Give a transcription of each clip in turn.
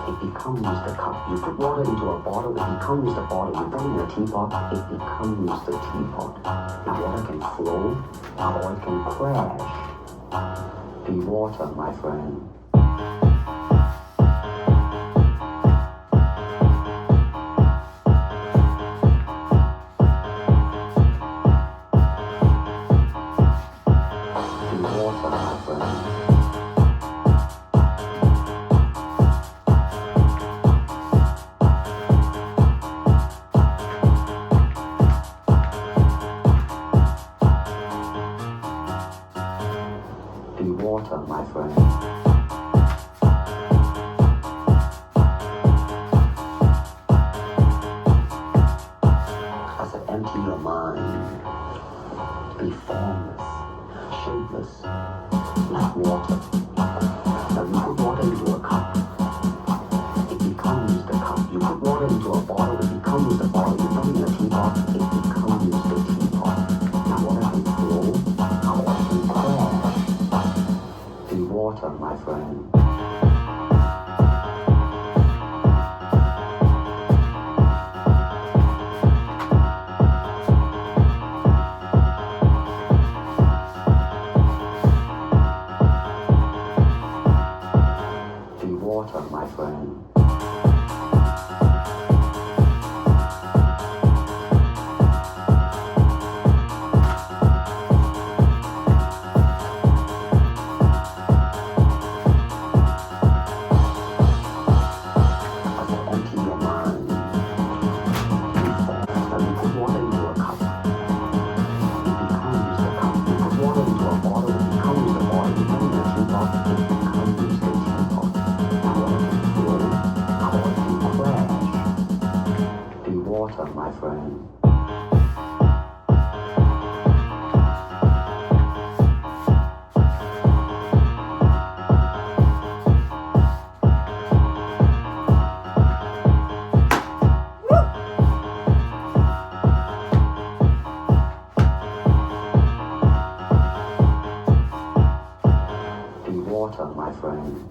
it becomes the cup. You put water into a bottle, it becomes the bottle. You put it in a teapot, it becomes the teapot. Now water can flow, or it can crash. Be water, my friend. Water, my friend. I said, empty your mind. Be formless, shapeless, like water. Now you put water into a cup, it becomes the cup. You put water into a bottle, it becomes the bottle. You put it in a teapot, it becomes the teapot. Now water can flow, or it can crash. Be water, my friend. Be water, my friend. Water, my friend. Be water, my friend.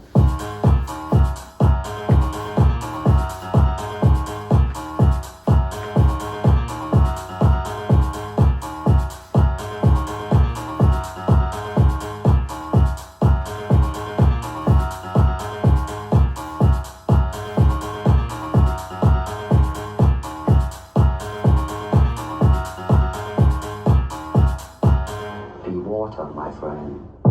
Water, my friend.